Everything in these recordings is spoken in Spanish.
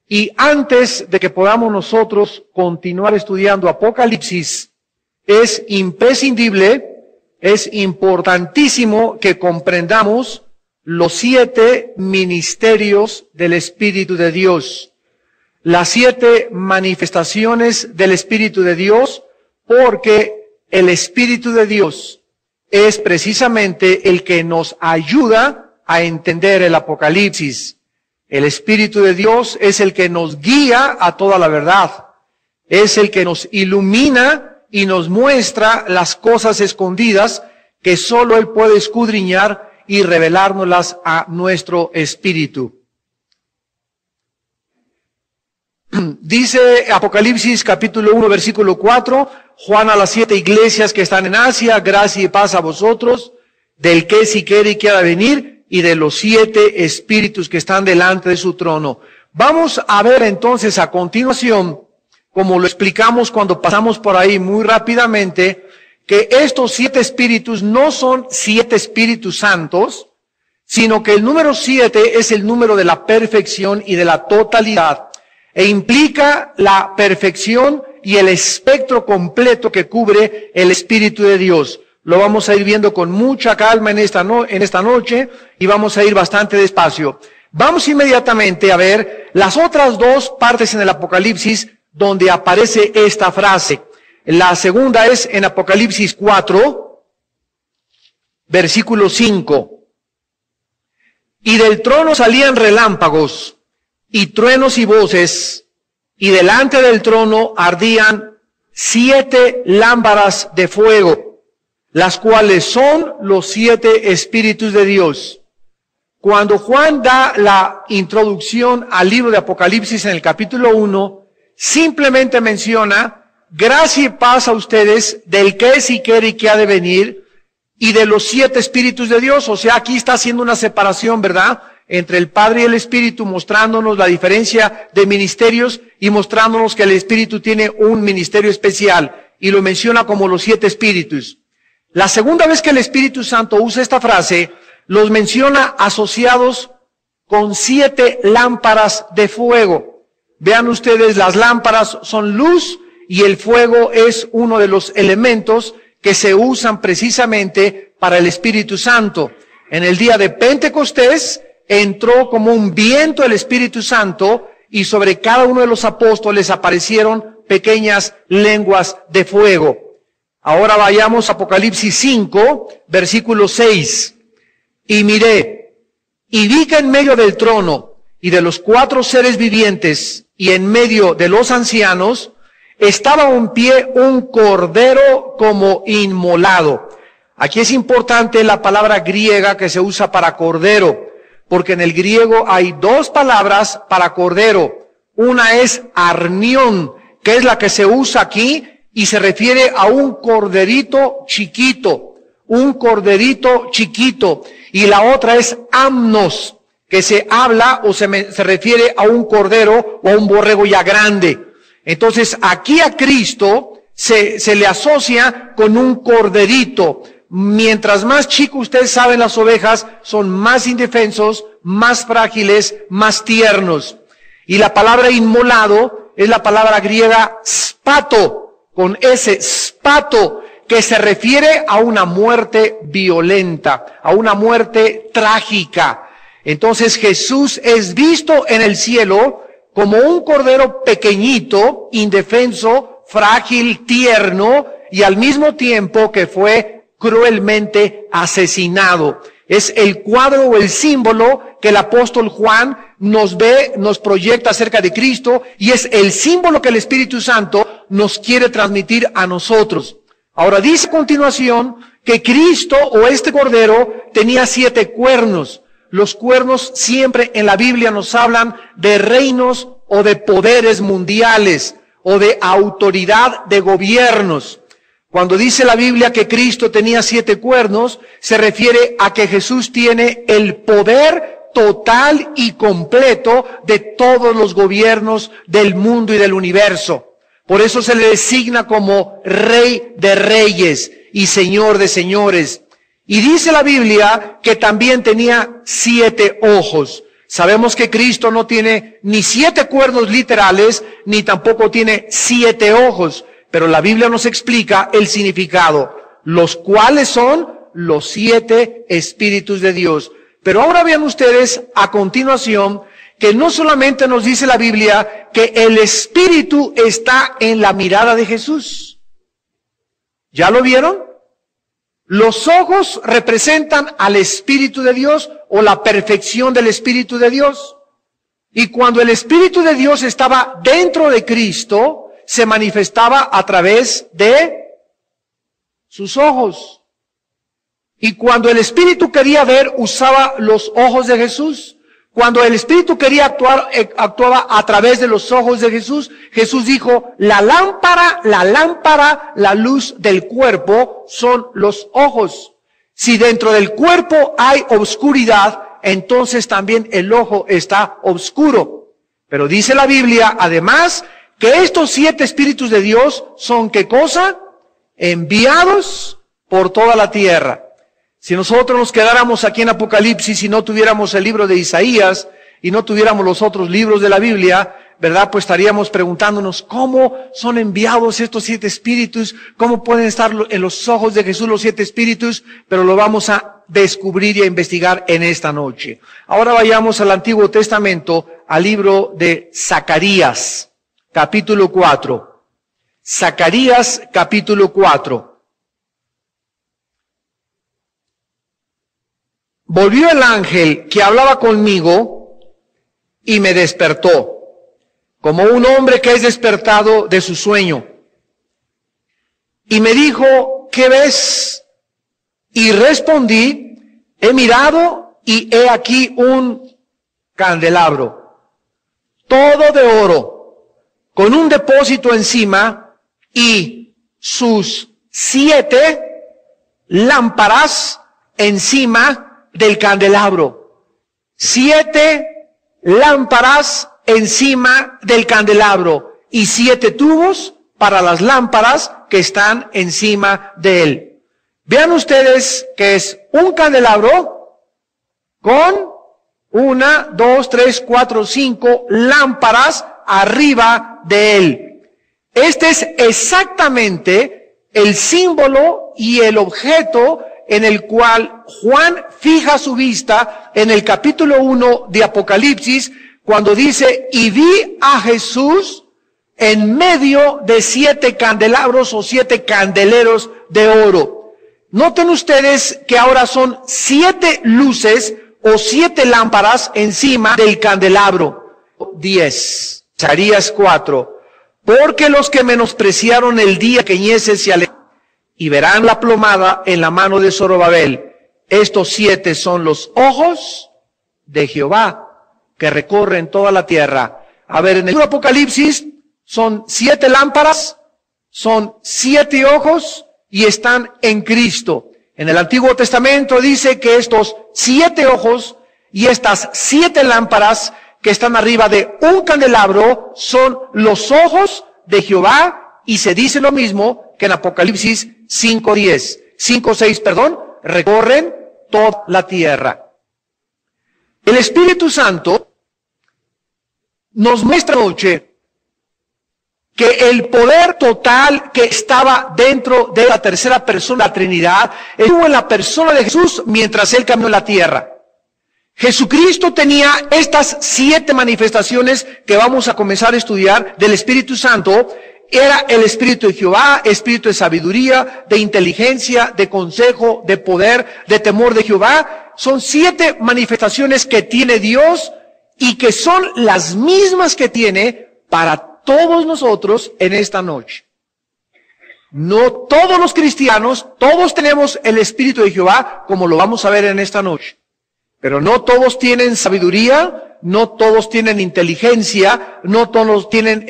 Y antes de que podamos nosotros continuar estudiando Apocalipsis, es imprescindible, es importantísimo que comprendamos los 7 ministerios del Espíritu de Dios, las 7 manifestaciones del Espíritu de Dios, porque el Espíritu de Dios es precisamente el que nos ayuda a entender el Apocalipsis. El Espíritu de Dios es el que nos guía a toda la verdad, es el que nos ilumina y nos muestra las cosas escondidas que solo Él puede escudriñar y revelárnoslas a nuestro espíritu. Dice Apocalipsis capítulo 1 versículo 4, Juan a las 7 iglesias que están en Asia, gracia y paz a vosotros, del que si quiere y quiera venir, y de los 7 espíritus que están delante de su trono. Vamos a ver entonces a continuación, como lo explicamos cuando pasamos por ahí muy rápidamente, que estos 7 espíritus no son 7 espíritus santos, sino que el número 7 es el número de la perfección y de la totalidad, e implica la perfección y el espectro completo que cubre el Espíritu de Dios. Lo vamos a ir viendo con mucha calma en esta noche y vamos a ir bastante despacio. Vamos inmediatamente a ver las otras 2 partes en el Apocalipsis donde aparece esta frase. La segunda es en Apocalipsis 4, versículo 5. Y del trono salían relámpagos y truenos y voces, y delante del trono ardían 7 lámparas de fuego, las cuales son los 7 espíritus de Dios. Cuando Juan da la introducción al libro de Apocalipsis en el capítulo 1, simplemente menciona, gracia y paz a ustedes, del que es y quiere y que ha de venir, y de los 7 espíritus de Dios. O sea, aquí está haciendo una separación, ¿verdad?, entre el Padre y el Espíritu, mostrándonos la diferencia de ministerios y mostrándonos que el Espíritu tiene un ministerio especial, y lo menciona como los 7 espíritus. La segunda vez que el Espíritu Santo usa esta frase, los menciona asociados con 7 lámparas de fuego. Vean ustedes, las lámparas son luz y el fuego es uno de los elementos que se usan precisamente para el Espíritu Santo. En el día de Pentecostés entró como un viento el Espíritu Santo y sobre cada uno de los apóstoles aparecieron pequeñas lenguas de fuego. Ahora vayamos a Apocalipsis 5, versículo 6. Y miré, y vi que en medio del trono y de los 4 seres vivientes y en medio de los ancianos estaba en pie un cordero como inmolado. Aquí es importante la palabra griega que se usa para cordero, porque en el griego hay 2 palabras para cordero. Una es arnión, que es la que se usa aquí y se refiere a un corderito chiquito, y la otra es amnos, que se habla o se refiere a un cordero o a un borrego ya grande. Entonces aquí a Cristo se le asocia con un corderito. Mientras más chico, ustedes saben, las ovejas son más indefensos, más frágiles, más tiernos. Y la palabra inmolado es la palabra griega spato, con S, spato, que se refiere a una muerte violenta, a una muerte trágica. Entonces Jesús es visto en el cielo como un cordero pequeñito, indefenso, frágil, tierno, y al mismo tiempo que fue cruelmente asesinado. Es el cuadro o el símbolo que el apóstol Juan nos proyecta acerca de Cristo, y es el símbolo que el Espíritu Santo nos quiere transmitir a nosotros. Ahora dice a continuación que Cristo o este cordero tenía 7 cuernos. Los cuernos siempre en la Biblia nos hablan de reinos o de poderes mundiales o de autoridad de gobiernos. Cuando dice la Biblia que Cristo tenía 7 cuernos, se refiere a que Jesús tiene el poder total y completo de todos los gobiernos del mundo y del universo. Por eso se le designa como Rey de Reyes y Señor de Señores. Y dice la Biblia que también tenía 7 ojos. Sabemos que Cristo no tiene ni 7 cuernos literales, ni tampoco tiene 7 ojos, pero la Biblia nos explica el significado, los cuales son los 7 espíritus de Dios. Pero ahora vean ustedes a continuación que no solamente nos dice la Biblia que el espíritu está en la mirada de Jesús. ¿Ya lo vieron? Los ojos representan al Espíritu de Dios o la perfección del Espíritu de Dios. Y cuando el Espíritu de Dios estaba dentro de Cristo, se manifestaba a través de sus ojos. Y cuando el Espíritu quería ver, usaba los ojos de Jesús. Cuando el Espíritu quería actuar, actuaba a través de los ojos de Jesús. Jesús dijo, la lámpara, la luz del cuerpo son los ojos. Si dentro del cuerpo hay oscuridad, entonces también el ojo está oscuro. Pero dice la Biblia, además, que estos 7 espíritus de Dios son, ¿qué cosa? Enviados por toda la tierra. Si nosotros nos quedáramos aquí en Apocalipsis y no tuviéramos el libro de Isaías y no tuviéramos los otros libros de la Biblia, ¿verdad? Pues estaríamos preguntándonos cómo son enviados estos 7 espíritus, cómo pueden estar en los ojos de Jesús los 7 espíritus, pero lo vamos a descubrir y a investigar en esta noche. Ahora vayamos al Antiguo Testamento, al libro de Zacarías, capítulo 4. Zacarías, capítulo 4. Volvió el ángel que hablaba conmigo y me despertó, como un hombre que es despertado de su sueño. Y me dijo, ¿qué ves? Y respondí, he mirado y he aquí un candelabro, todo de oro, con un depósito encima y sus 7 lámparas encima del candelabro. 7 lámparas encima del candelabro y 7 tubos para las lámparas que están encima de él. Vean ustedes que es un candelabro con 1, 2, 3, 4, 5 lámparas arriba de él. Este es exactamente el símbolo y el objeto en el cual Juan fija su vista en el capítulo 1 de Apocalipsis, cuando dice, y vi a Jesús en medio de 7 candelabros o 7 candeleros de oro. Noten ustedes que ahora son 7 luces o 7 lámparas encima del candelabro. 10. Zacarías 4. Porque los que menospreciaron el día que ñece se alejaron, y verán la plomada en la mano de Zorobabel. Estos 7 son los ojos de Jehová que recorren toda la tierra. A ver, en el Apocalipsis son 7 lámparas, son 7 ojos y están en Cristo. En el Antiguo Testamento dice que estos 7 ojos y estas 7 lámparas que están arriba de un candelabro son los ojos de Jehová, y se dice lo mismo que en Apocalipsis 5:6, recorren toda la tierra. El Espíritu Santo nos muestra noche que el poder total que estaba dentro de la tercera persona de la Trinidad estuvo en la persona de Jesús mientras Él caminó en la tierra. Jesucristo tenía estas 7 manifestaciones que vamos a comenzar a estudiar del Espíritu Santo. Era el Espíritu de Jehová, Espíritu de sabiduría, de inteligencia, de consejo, de poder, de temor de Jehová. Son 7 manifestaciones que tiene Dios y que son las mismas que tiene para todos nosotros en esta noche. No todos los cristianos, todos tenemos el Espíritu de Jehová, como lo vamos a ver en esta noche. Pero no todos tienen sabiduría, no todos tienen inteligencia, no todos tienen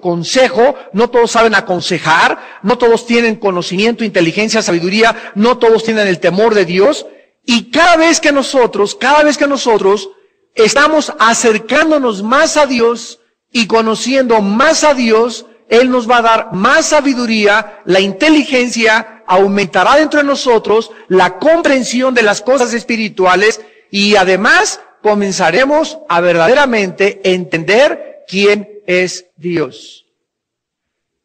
consejo, no todos saben aconsejar, no todos tienen conocimiento, inteligencia, sabiduría, no todos tienen el temor de Dios. Y cada vez que nosotros estamos acercándonos más a Dios y conociendo más a Dios, Él nos va a dar más sabiduría, la inteligencia aumentará dentro de nosotros, la comprensión de las cosas espirituales, y además comenzaremos a verdaderamente entender quién es Dios.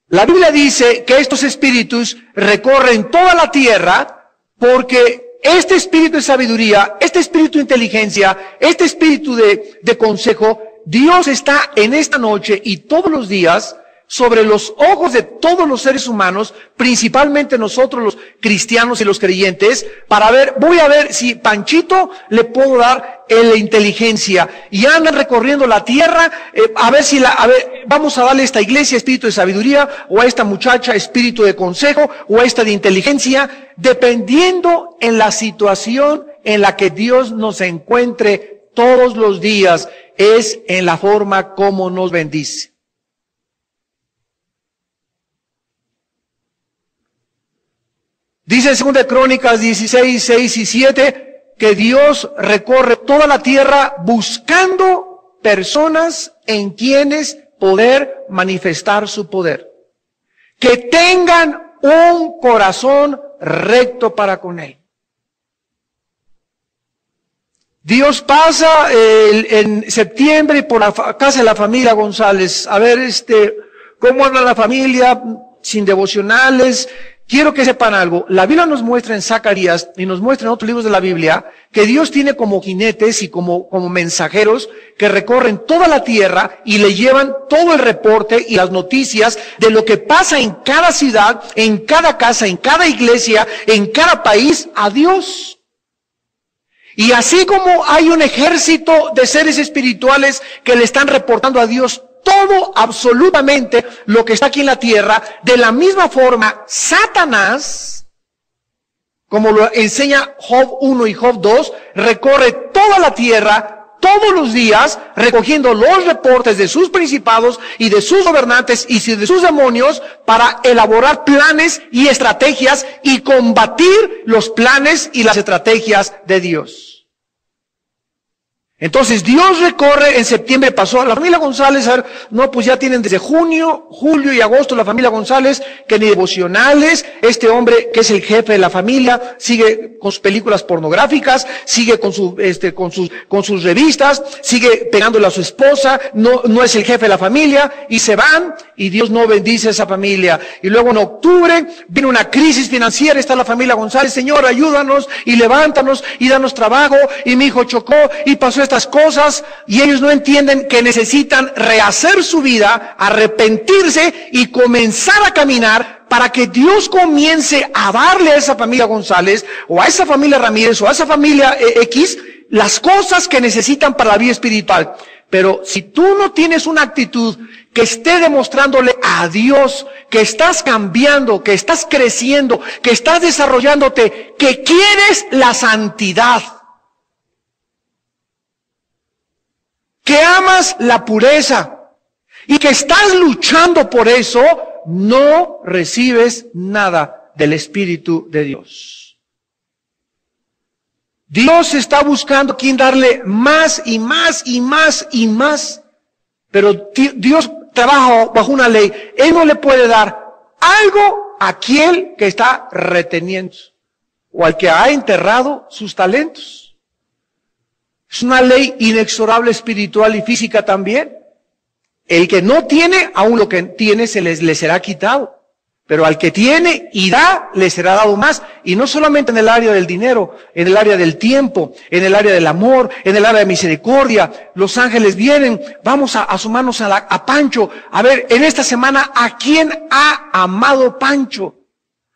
La Biblia dice que estos espíritus recorren toda la tierra porque este espíritu de sabiduría, este espíritu de inteligencia, este espíritu de consejo, Dios está en esta noche y todos los días sobre los ojos de todos los seres humanos, principalmente nosotros los cristianos y los creyentes, para ver, voy a ver si Panchito le puedo dar la inteligencia. Y andan recorriendo la tierra, vamos a darle a esta iglesia espíritu de sabiduría, o a esta muchacha espíritu de consejo, o a esta de inteligencia, dependiendo en la situación en la que Dios nos encuentre todos los días, es en la forma como nos bendice. Dice en 2 Crónicas 16, 6 y 7 que Dios recorre toda la tierra buscando personas en quienes poder manifestar su poder. Que tengan un corazón recto para con Él. Dios pasa en septiembre por la casa de la familia González. A ver, cómo anda la familia sin devocionales. Quiero que sepan algo. La Biblia nos muestra en Zacarías y nos muestra en otros libros de la Biblia que Dios tiene como jinetes y como mensajeros que recorren toda la tierra y le llevan todo el reporte y las noticias de lo que pasa en cada ciudad, en cada casa, en cada iglesia, en cada país a Dios. Y así como hay un ejército de seres espirituales que le están reportando a Dios todo, absolutamente, lo que está aquí en la tierra, de la misma forma, Satanás, como lo enseña Job 1 y Job 2, recorre toda la tierra, todos los días, recogiendo los reportes de sus principados y de sus gobernantes y de sus demonios para elaborar planes y estrategias y combatir los planes y las estrategias de Dios. Entonces Dios recorre, en septiembre pasó a la familia González, a ver, no, pues ya tienen desde junio, julio y agosto la familia González, que ni devocionales, este hombre que es el jefe de la familia, sigue con sus películas pornográficas, sigue con sus revistas, sigue pegándole a su esposa, no es el jefe de la familia, y se van, y Dios no bendice a esa familia. Y luego en octubre viene una crisis financiera, está la familia González, Señor, ayúdanos, y levántanos, y danos trabajo, y mi hijo chocó, y pasó estas cosas, y ellos no entienden que necesitan rehacer su vida, arrepentirse y comenzar a caminar para que Dios comience a darle a esa familia González, o a esa familia Ramírez, o a esa familia X, las cosas que necesitan para la vida espiritual. Pero si tú no tienes una actitud que esté demostrándole a Dios que estás cambiando, que estás creciendo, que estás desarrollándote, que quieres la santidad, que amas la pureza y que estás luchando por eso, no recibes nada del Espíritu de Dios. Dios está buscando a quien darle más y más y más y más, pero Dios trabaja bajo una ley. Él no le puede dar algo a aquel que está reteniendo o al que ha enterrado sus talentos. Es una ley inexorable espiritual y física también. El que no tiene, aún lo que tiene le será quitado. Pero al que tiene y da, le será dado más. Y no solamente en el área del dinero, en el área del tiempo, en el área del amor, en el área de misericordia. Los ángeles vienen, vamos a sumarnos a Pancho. A ver, en esta semana, ¿a quién ha amado Pancho?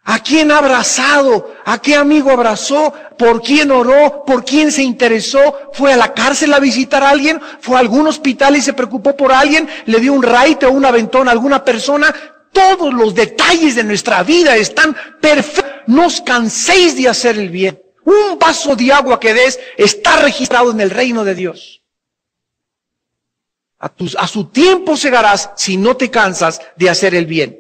¿A quién ha abrazado? ¿A qué amigo abrazó? ¿Por quién oró? ¿Por quién se interesó? ¿Fue a la cárcel a visitar a alguien? ¿Fue a algún hospital y se preocupó por alguien? ¿Le dio un raite o un aventón a alguna persona? Todos los detalles de nuestra vida están perfectos. No os canséis de hacer el bien. Un vaso de agua que des está registrado en el reino de Dios. A su tiempo segarás si no te cansas de hacer el bien.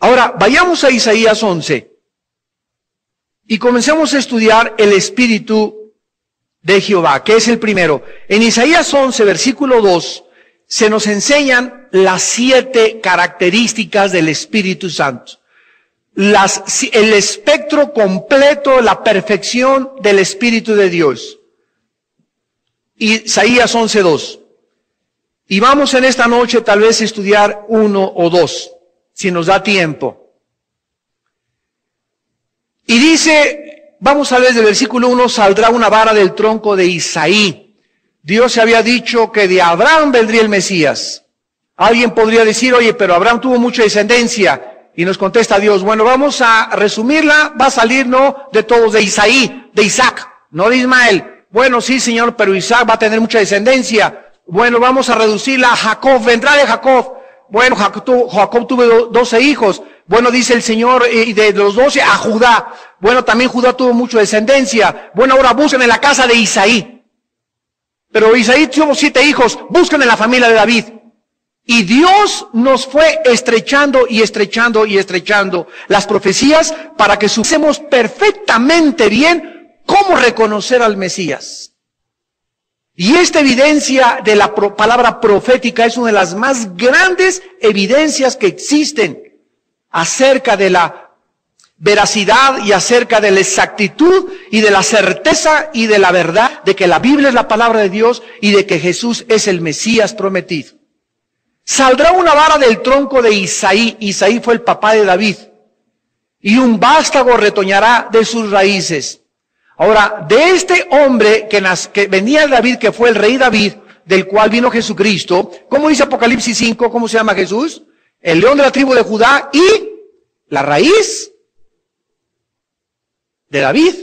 Ahora, vayamos a Isaías 11 y comencemos a estudiar el Espíritu de Jehová, que es el primero. En Isaías 11, versículo 2, se nos enseñan las 7 características del Espíritu Santo. El espectro completo, la perfección del Espíritu de Dios. Isaías 11:2. Y vamos en esta noche tal vez a estudiar uno o dos, si nos da tiempo. Y dice, vamos a ver desde el versículo 1, saldrá una vara del tronco de Isaí. Dios se había dicho que de Abraham vendría el Mesías. Alguien podría decir, oye, pero Abraham tuvo mucha descendencia. Y nos contesta Dios, bueno, vamos a resumirla, va a salir, no de todos, de Isaí, de Isaac, no de Ismael. Bueno, sí, Señor, pero Isaac va a tener mucha descendencia. Bueno, vamos a reducirla a Jacob, vendrá de Jacob. Bueno, Jacob tuvo 12 hijos. Bueno, dice el Señor, y de los 12 a Judá. Bueno, también Judá tuvo mucha descendencia. Bueno, ahora busquen en la casa de Isaí. Pero Isaí tuvo 7 hijos, busquen en la familia de David. Y Dios nos fue estrechando y estrechando y estrechando las profecías para que supiésemos perfectamente bien cómo reconocer al Mesías. Y esta evidencia de la palabra profética es una de las más grandes evidencias que existen acerca de la veracidad y acerca de la exactitud y de la certeza y de la verdad de que la Biblia es la palabra de Dios y de que Jesús es el Mesías prometido. Saldrá una vara del tronco de Isaí. Isaí fue el papá de David. Y un vástago retoñará de sus raíces. Ahora, de este hombre que venía de David, que fue el rey David, del cual vino Jesucristo, ¿cómo dice Apocalipsis 5? ¿Cómo se llama Jesús? El león de la tribu de Judá y la raíz de David.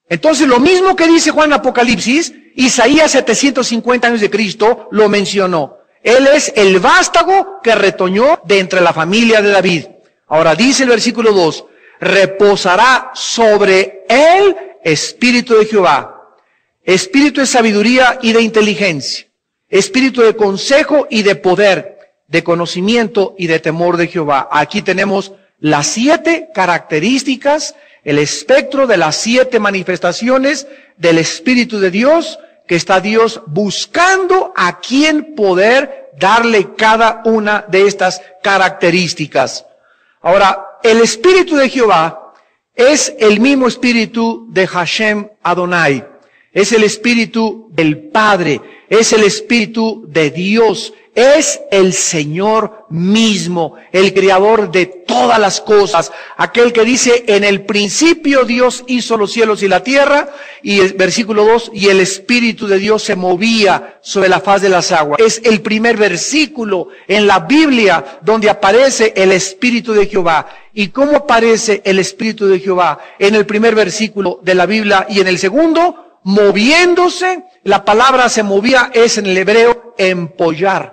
Entonces, lo mismo que dice Juan Apocalipsis, Isaías 750 años de Cristo lo mencionó. Él es el vástago que retoñó de entre la familia de David. Ahora dice el versículo 2, reposará sobre él espíritu de Jehová, espíritu de sabiduría y de inteligencia, espíritu de consejo y de poder, de conocimiento y de temor de Jehová. Aquí tenemos las 7 características, el espectro de las 7 manifestaciones del Espíritu de Dios, que está Dios buscando a quien poder darle cada una de estas características. Ahora, el Espíritu de Jehová es el mismo Espíritu de Hashem Adonai. Es el Espíritu del Padre. Es el Espíritu de Dios. Es el Señor mismo, el Creador de todas las cosas. Aquel que dice, en el principio Dios hizo los cielos y la tierra. Y el versículo 2, y el Espíritu de Dios se movía sobre la faz de las aguas. Es el primer versículo en la Biblia donde aparece el Espíritu de Jehová. ¿Y cómo aparece el Espíritu de Jehová? En el primer versículo de la Biblia y en el segundo, moviéndose. La palabra se movía es en el hebreo empollar.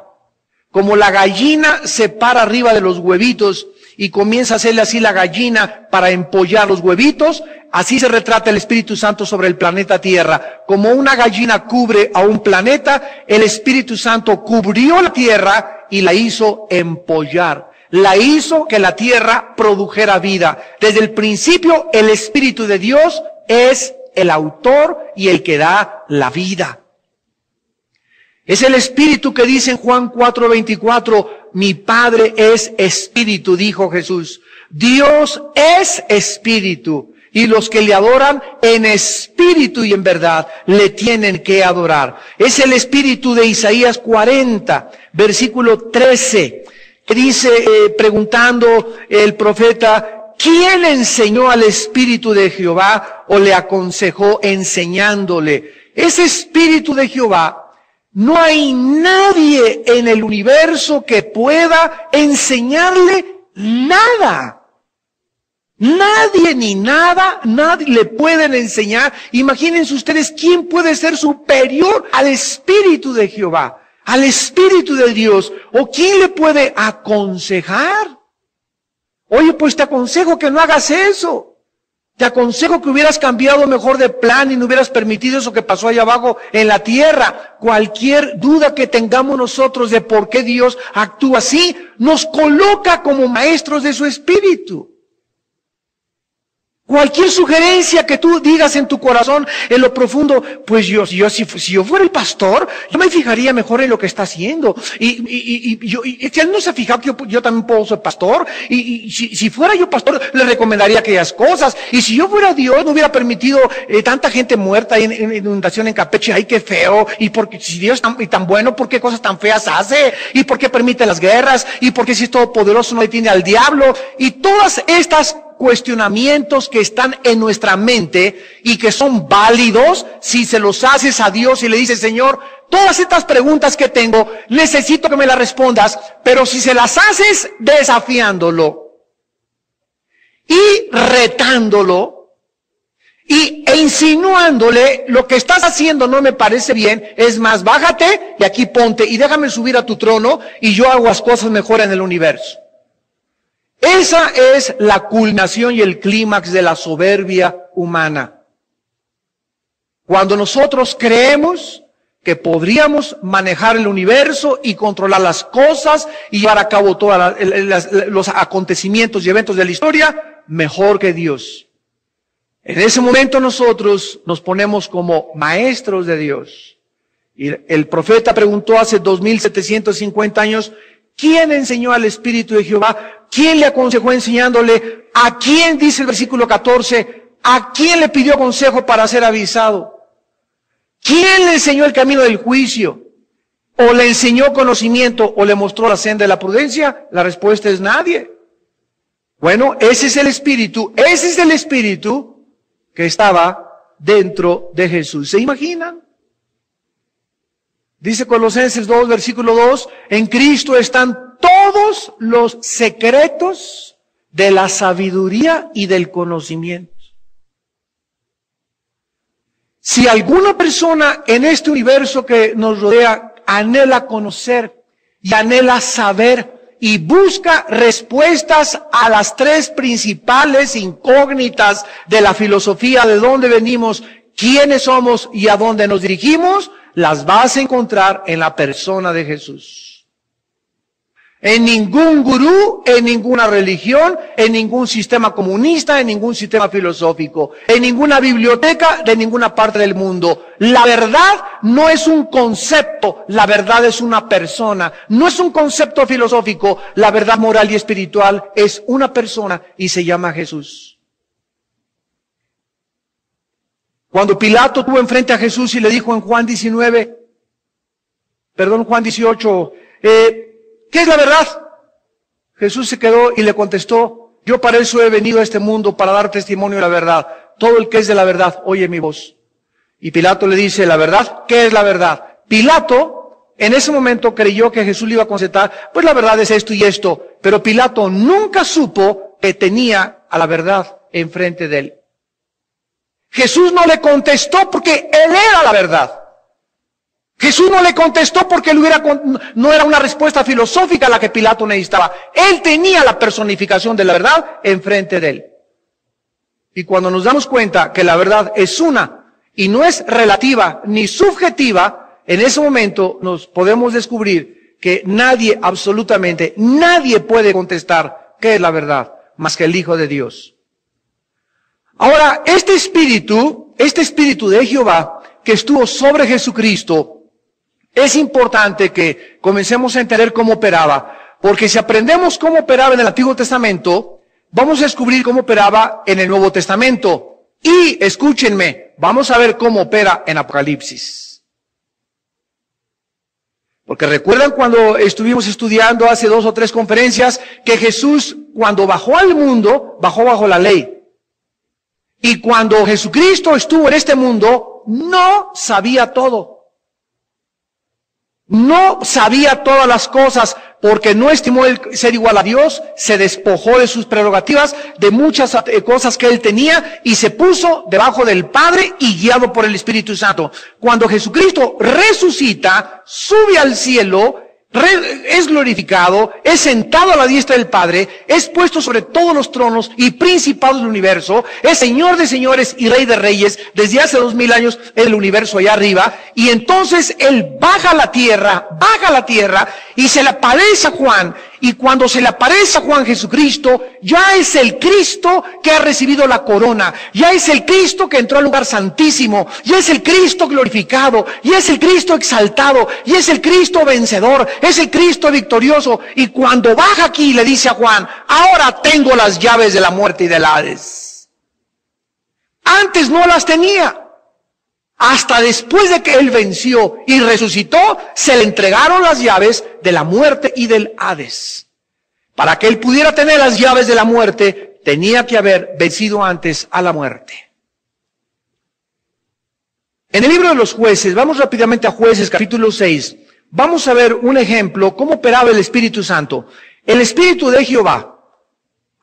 Como la gallina se para arriba de los huevitos y comienza a hacerle así la gallina para empollar los huevitos, así se retrata el Espíritu Santo sobre el planeta Tierra. Como una gallina cubre a un planeta, el Espíritu Santo cubrió la Tierra y la hizo empollar. La hizo que la Tierra produjera vida. Desde el principio, el Espíritu de Dios es el autor y el que da la vida. Es el Espíritu que dice en Juan 4:24, mi Padre es Espíritu, dijo Jesús. Dios es Espíritu, y los que le adoran en espíritu y en verdad le tienen que adorar. Es el Espíritu de Isaías 40, versículo 13, que dice, preguntando el profeta, ¿quién enseñó al Espíritu de Jehová o le aconsejó enseñándole? Ese Espíritu de Jehová, no hay nadie en el universo que pueda enseñarle nada. Nadie ni nada, nadie le pueden enseñar. Imagínense ustedes quién puede ser superior al Espíritu de Jehová, al Espíritu de Dios, o quién le puede aconsejar. Oye, pues te aconsejo que no hagas eso. Te aconsejo que hubieras cambiado mejor de plan y no hubieras permitido eso que pasó allá abajo en la tierra. Cualquier duda que tengamos nosotros de por qué Dios actúa así, nos coloca como maestros de su Espíritu. Cualquier sugerencia que tú digas en tu corazón, en lo profundo, pues si yo fuera el pastor, yo me fijaría mejor en lo que está haciendo. Y él no se fija que yo también puedo ser pastor. Si fuera yo pastor, le recomendaría aquellas cosas. Y si yo fuera Dios, no hubiera permitido tanta gente muerta en inundación en Campeche. Ay, qué feo. Y porque si Dios es tan bueno, ¿por qué cosas tan feas hace? ¿Y por qué permite las guerras? ¿Y por qué si es todopoderoso no detiene al diablo? Y todas estas cuestionamientos que están en nuestra mente y que son válidos si se los haces a Dios y le dices, Señor, todas estas preguntas que tengo, necesito que me las respondas, pero si se las haces desafiándolo y retándolo e insinuándole, lo que estás haciendo no me parece bien, es más, bájate y aquí ponte y déjame subir a tu trono y yo hago las cosas mejor en el universo. Esa es la culminación y el clímax de la soberbia humana. Cuando nosotros creemos que podríamos manejar el universo y controlar las cosas y llevar a cabo todos los acontecimientos y eventos de la historia, mejor que Dios. En ese momento nosotros nos ponemos como maestros de Dios. Y el profeta preguntó hace 2750 años, ¿quién enseñó al Espíritu de Jehová? ¿Quién le aconsejó enseñándole? ¿A quién, dice el versículo 14, a quién le pidió consejo para ser avisado? ¿Quién le enseñó el camino del juicio? ¿O le enseñó conocimiento o le mostró la senda de la prudencia? La respuesta es nadie. Bueno, ese es el Espíritu que estaba dentro de Jesús. ¿Se imaginan? Dice Colosenses 2, versículo 2, en Cristo están todos los secretos de la sabiduría y del conocimiento. Si alguna persona en este universo que nos rodea anhela conocer y anhela saber y busca respuestas a las tres principales incógnitas de la filosofía, de dónde venimos, quiénes somos y a dónde nos dirigimos, las vas a encontrar en la persona de Jesús. En ningún gurú, en ninguna religión, en ningún sistema comunista, en ningún sistema filosófico, en ninguna biblioteca de ninguna parte del mundo. La verdad no es un concepto, la verdad es una persona. No es un concepto filosófico, la verdad moral y espiritual es una persona y se llama Jesús. Cuando Pilato tuvo enfrente a Jesús y le dijo en Juan 18, ¿qué es la verdad? Jesús se quedó y le contestó, yo para eso he venido a este mundo, para dar testimonio de la verdad. Todo el que es de la verdad, oye mi voz. Y Pilato le dice, ¿la verdad? ¿Qué es la verdad? Pilato, en ese momento creyó que Jesús le iba a contestar, pues la verdad es esto y esto. Pero Pilato nunca supo que tenía a la verdad enfrente de él. Jesús no le contestó porque él era la verdad. Jesús no le contestó porque no era una respuesta filosófica la que Pilato necesitaba. Él tenía la personificación de la verdad enfrente de él. Y cuando nos damos cuenta que la verdad es una y no es relativa ni subjetiva, en ese momento nos podemos descubrir que nadie, absolutamente nadie puede contestar qué es la verdad más que el Hijo de Dios. Ahora, este espíritu de Jehová que estuvo sobre Jesucristo, es importante que comencemos a entender cómo operaba, porque si aprendemos cómo operaba en el Antiguo Testamento, vamos a descubrir cómo operaba en el Nuevo Testamento. Y, escúchenme, vamos a ver cómo opera en Apocalipsis. Porque recuerdan cuando estuvimos estudiando hace 2 o 3 conferencias, que Jesús, cuando bajó al mundo, bajó bajo la ley. Y cuando Jesucristo estuvo en este mundo, no sabía todo. No sabía todas las cosas porque no estimó el ser igual a Dios, se despojó de sus prerrogativas, de muchas cosas que él tenía y se puso debajo del Padre y guiado por el Espíritu Santo. Cuando Jesucristo resucita, sube al cielo, es glorificado, es sentado a la diestra del Padre, es puesto sobre todos los tronos y principados del universo, es Señor de señores y Rey de reyes, desde hace 2000 años en el universo allá arriba, y entonces Él baja a la tierra, y se le aparece a Juan, Y cuando se le aparece a Juan Jesucristo, ya es el Cristo que ha recibido la corona, ya es el Cristo que entró al lugar santísimo, ya es el Cristo glorificado, ya es el Cristo exaltado, ya es el Cristo vencedor, es el Cristo victorioso. Y cuando baja aquí le dice a Juan, ahora tengo las llaves de la muerte y del Hades. Antes no las tenía. Hasta después de que él venció y resucitó, se le entregaron las llaves de la muerte y del Hades. Para que él pudiera tener las llaves de la muerte, tenía que haber vencido antes a la muerte. En el libro de los Jueces, vamos rápidamente a Jueces capítulo 6, vamos a ver un ejemplo, cómo operaba el Espíritu Santo. El Espíritu de Jehová,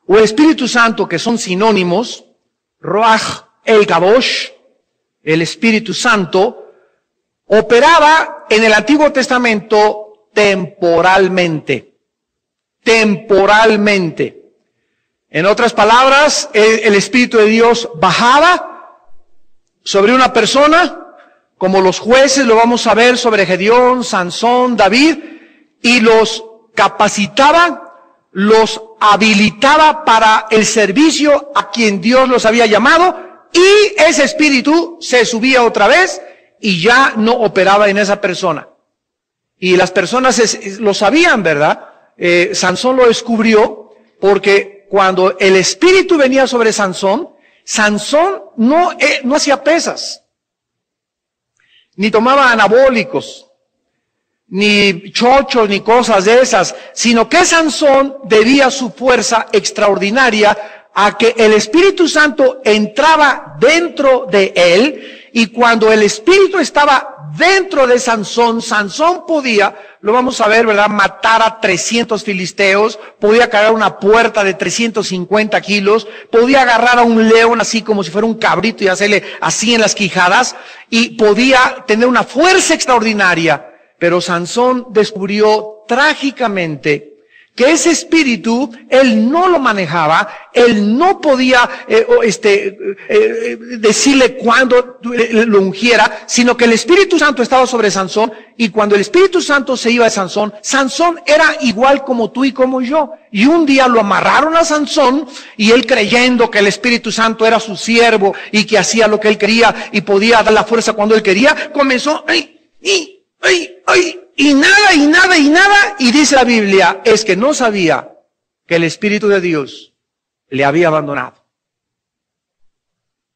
o el Espíritu Santo, que son sinónimos, Ruach el Kadosh, el Espíritu Santo, operaba en el Antiguo Testamento temporalmente. Temporalmente. En otras palabras, el Espíritu de Dios bajaba sobre una persona, como los jueces lo vamos a ver sobre Gedeón, Sansón, David, y los capacitaba, los habilitaba para el servicio a quien Dios los había llamado, y ese espíritu se subía otra vez y ya no operaba en esa persona. Y las personas lo sabían, ¿verdad? Sansón lo descubrió porque cuando el espíritu venía sobre Sansón, Sansón no hacía pesas, ni tomaba anabólicos, ni chochos, ni cosas de esas, sino que Sansón debía su fuerza extraordinaria a que el Espíritu Santo entraba dentro de él, y cuando el Espíritu estaba dentro de Sansón, Sansón podía, lo vamos a ver, ¿verdad?, matar a 300 filisteos, podía cargar una puerta de 350 kilos, podía agarrar a un león así como si fuera un cabrito y hacerle así en las quijadas, y podía tener una fuerza extraordinaria. Pero Sansón descubrió trágicamente que ese espíritu, él no lo manejaba, él no podía decirle cuándo lo ungiera, sino que el Espíritu Santo estaba sobre Sansón, y cuando el Espíritu Santo se iba de Sansón, Sansón era igual como tú y como yo. Y un día lo amarraron a Sansón, y él, creyendo que el Espíritu Santo era su siervo, y que hacía lo que él quería, y podía dar la fuerza cuando él quería, comenzó, y nada, y dice la Biblia, es que no sabía que el Espíritu de Dios le había abandonado.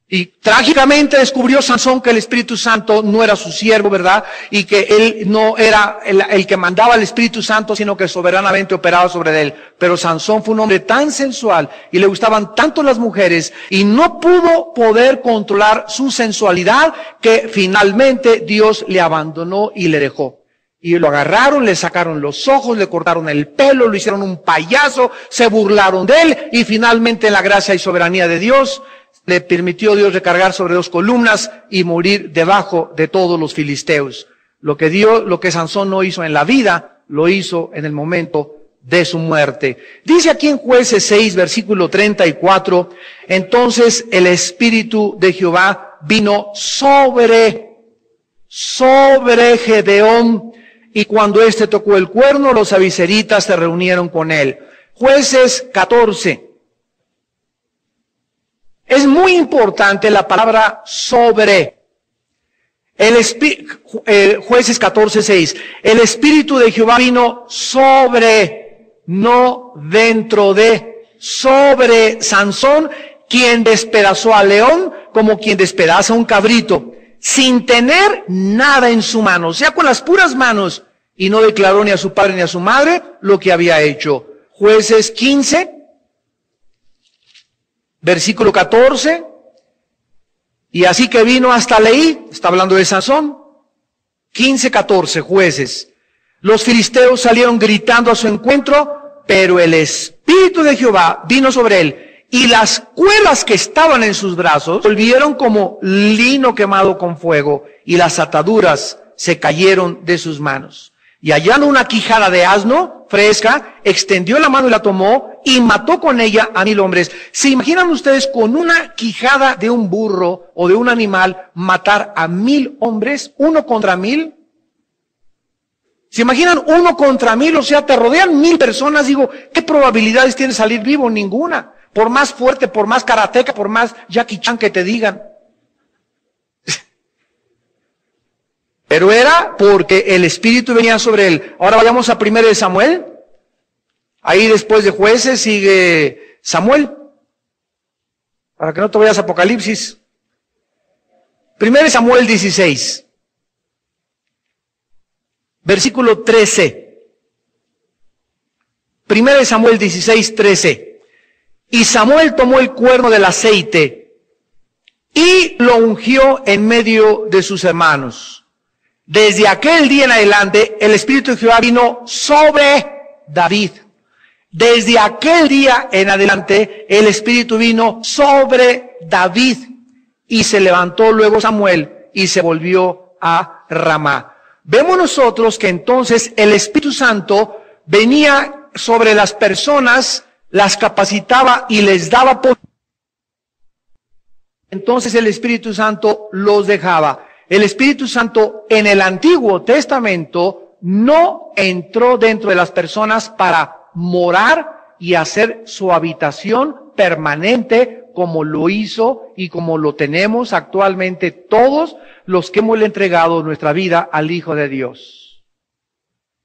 Y trágicamente descubrió Sansón que el Espíritu Santo no era su siervo, ¿verdad? Y que él no era el que mandaba al Espíritu Santo, sino que soberanamente operaba sobre él. Pero Sansón fue un hombre tan sensual y le gustaban tanto las mujeres, y no pudo poder controlar su sensualidad, que finalmente Dios le abandonó y le dejó. Y lo agarraron, le sacaron los ojos, le cortaron el pelo, lo hicieron un payaso, se burlaron de él, y finalmente, en la gracia y soberanía de Dios, le permitió Dios recargar sobre 2 columnas y morir debajo de todos los filisteos. Lo que Sansón no hizo en la vida, lo hizo en el momento de su muerte. Dice aquí en Jueces 6, versículo 34, entonces el Espíritu de Jehová vino sobre Gedeón, y cuando éste tocó el cuerno, los abiezritas se reunieron con él. Jueces 14. Es muy importante la palabra sobre. Jueces 14:6. El Espíritu de Jehová vino sobre, no dentro de, sobre Sansón, quien despedazó al león como quien despedaza un cabrito, sin tener nada en su mano, o sea, con las puras manos, y no declaró ni a su padre ni a su madre lo que había hecho. Jueces 15, versículo 14, y así que vino hasta Leí, está hablando de Sansón, 15:14, Jueces. Los filisteos salieron gritando a su encuentro, pero el Espíritu de Jehová vino sobre él, y las cuerdas que estaban en sus brazos volvieron como lino quemado con fuego, y las ataduras se cayeron de sus manos. Y hallando una quijada de asno fresca, extendió la mano y la tomó, y mató con ella a 1000 hombres. ¿Se imaginan ustedes con una quijada de un burro o de un animal matar a 1000 hombres, 1 contra 1000? ¿Se imaginan 1 contra 1000? O sea, te rodean 1000 personas. Digo, ¿qué probabilidades tienes de salir vivo? Ninguna. Por más fuerte, por más karateca, por más Jackie Chan que te digan. Pero era porque el Espíritu venía sobre él. Ahora vayamos a 1 Samuel. Ahí después de Jueces sigue Samuel. Para que no te vayas a Apocalipsis. 1 Samuel 16. Versículo 13. 1 Samuel 16, 13. Y Samuel tomó el cuerno del aceite y lo ungió en medio de sus hermanos. Desde aquel día en adelante, el Espíritu de Jehová vino sobre David. Desde aquel día en adelante, el Espíritu vino sobre David. Y se levantó luego Samuel y se volvió a Ramá. Vemos nosotros que entonces el Espíritu Santo venía sobre las personas, las capacitaba y les daba poder. Entonces el Espíritu Santo los dejaba. El Espíritu Santo en el Antiguo Testamento no entró dentro de las personas para morar y hacer su habitación permanente como lo hizo y como lo tenemos actualmente todos los que hemos entregado nuestra vida al Hijo de Dios.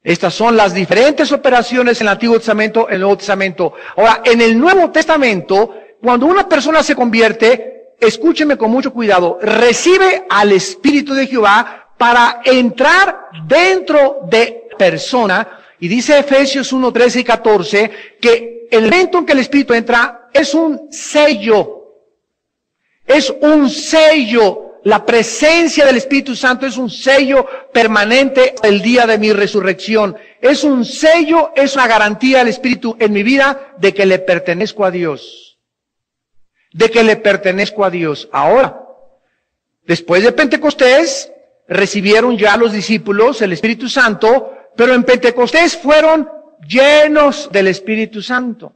Estas son las diferentes operaciones en el Antiguo Testamento, en el Nuevo Testamento. Ahora, en el Nuevo Testamento, cuando una persona se convierte, escúcheme con mucho cuidado, recibe al Espíritu de Jehová para entrar dentro de la persona. Y dice Efesios 1, 13 y 14, que el momento en que el Espíritu entra es un sello. Es un sello. La presencia del Espíritu Santo es un sello permanente el día de mi resurrección. Es un sello, es una garantía del Espíritu en mi vida de que le pertenezco a Dios. De que le pertenezco a Dios. Ahora, después de Pentecostés, recibieron ya los discípulos el Espíritu Santo, pero en Pentecostés fueron llenos del Espíritu Santo.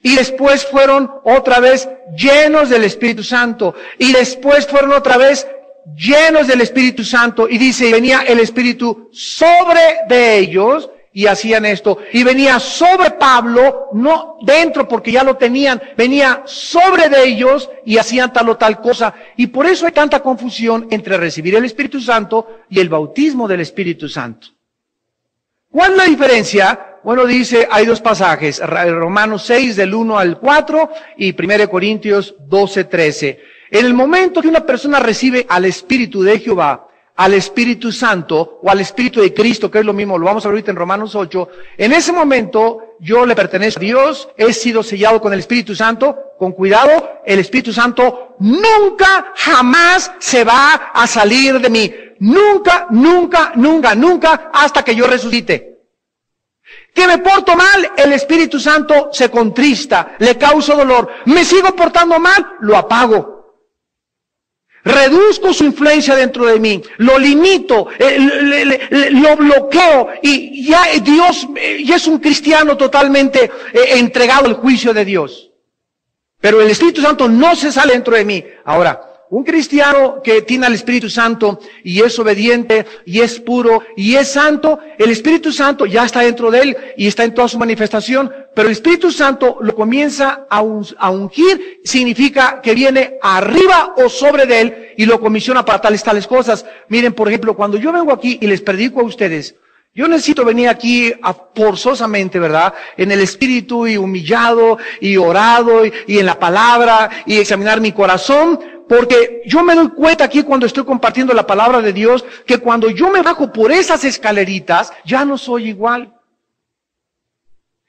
Y después fueron otra vez llenos del Espíritu Santo. Y después fueron otra vez llenos del Espíritu Santo. Y dice, venía el Espíritu sobre de ellos y hacían esto. Y venía sobre Pablo, no dentro porque ya lo tenían, venía sobre de ellos y hacían tal o tal cosa. Y por eso hay tanta confusión entre recibir el Espíritu Santo y el bautismo del Espíritu Santo. ¿Cuál es la diferencia? Bueno, dice, hay 2 pasajes, Romanos 6 del 1 al 4 y 1 Corintios 12, 13. En el momento que una persona recibe al Espíritu de Jehová, al Espíritu Santo o al Espíritu de Cristo, que es lo mismo, lo vamos a ver ahorita en Romanos 8, en ese momento yo le pertenezco a Dios, he sido sellado con el Espíritu Santo, con cuidado, el Espíritu Santo nunca, jamás se va a salir de mí. Nunca, nunca, nunca, nunca, hasta que yo resucite. Que me porto mal, el Espíritu Santo se contrista, le causo dolor. Me sigo portando mal, lo apago. Reduzco su influencia dentro de mí, lo limito, lo bloqueo y ya Dios ya es un cristiano totalmente entregado al juicio de Dios. Pero el Espíritu Santo no se sale dentro de mí. Ahora, un cristiano que tiene al Espíritu Santo y es obediente y es puro y es santo, el Espíritu Santo ya está dentro de él y está en toda su manifestación, pero el Espíritu Santo lo comienza a ungir, significa que viene arriba o sobre de él y lo comisiona para tales cosas. Miren, por ejemplo, cuando yo vengo aquí y les predico a ustedes, yo necesito venir aquí forzosamente, ¿verdad? En el Espíritu y humillado y orado y en la palabra y examinar mi corazón. Porque yo me doy cuenta aquí cuando estoy compartiendo la palabra de Dios, que cuando yo me bajo por esas escaleritas, ya no soy igual.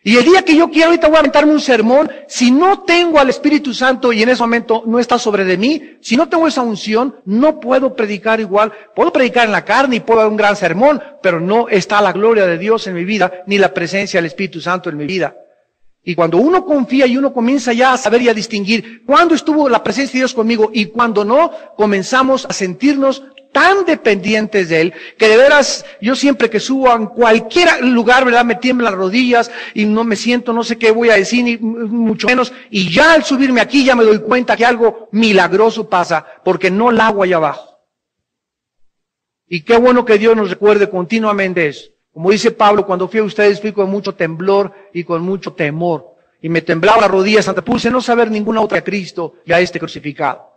Y el día que yo quiero, ahorita voy a aventarme un sermón, si no tengo al Espíritu Santo y en ese momento no está sobre de mí, si no tengo esa unción, no puedo predicar igual. Puedo predicar en la carne y puedo dar un gran sermón, pero no está la gloria de Dios en mi vida, ni la presencia del Espíritu Santo en mi vida. Y cuando uno confía y uno comienza ya a saber y a distinguir cuándo estuvo la presencia de Dios conmigo y cuándo no, comenzamos a sentirnos tan dependientes de Él, que de veras, yo siempre que subo a cualquier lugar, ¿verdad? Me tiemblan las rodillas y no me siento, no sé qué voy a decir, ni mucho menos. Y ya al subirme aquí ya me doy cuenta que algo milagroso pasa, porque no la hago allá abajo. Y qué bueno que Dios nos recuerde continuamente eso. Como dice Pablo, cuando fui a ustedes fui con mucho temblor y con mucho temor. Y me temblaban las rodillas, hasta puse no saber ninguna otra a Cristo y a este crucificado.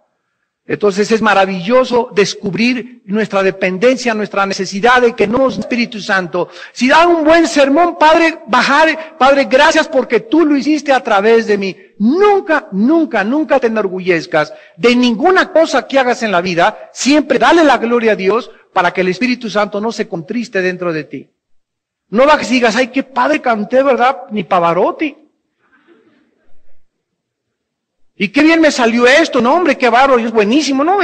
Entonces es maravilloso descubrir nuestra dependencia, nuestra necesidad de que no es Espíritu Santo. Si dan un buen sermón, Padre, Padre, gracias porque tú lo hiciste a través de mí. Nunca, nunca, nunca te enorgullezcas de ninguna cosa que hagas en la vida. Siempre dale la gloria a Dios para que el Espíritu Santo no se contriste dentro de ti. No vas y digas, ay, qué padre canté, ¿verdad? Ni Pavarotti. Y qué bien me salió esto, no hombre, qué bárbaro, es buenísimo, ¿no?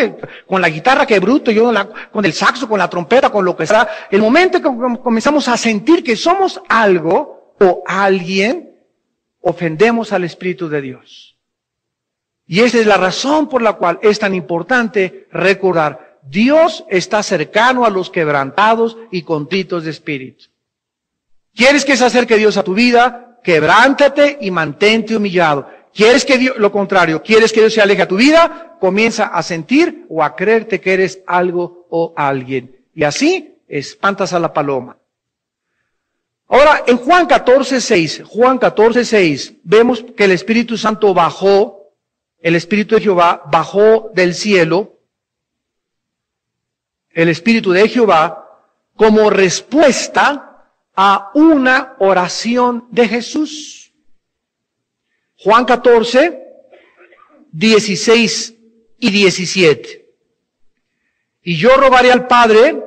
Con la guitarra, qué bruto, con el saxo, con la trompeta, con lo que sea. El momento que comenzamos a sentir que somos algo o alguien, ofendemos al Espíritu de Dios. Y esa es la razón por la cual es tan importante recordar, Dios está cercano a los quebrantados y contritos de espíritu. ¿Quieres que se acerque Dios a tu vida? Quebrántate y mantente humillado. ¿Quieres que Dios, lo contrario, quieres que Dios se aleje a tu vida? Comienza a sentir o a creerte que eres algo o alguien. Y así espantas a la paloma. Ahora, en Juan 14:6, vemos que el Espíritu Santo bajó, el Espíritu de Jehová bajó del cielo, el Espíritu de Jehová, como respuesta a una oración de Jesús. Juan 14, 16 y 17. Y yo rogaré al Padre.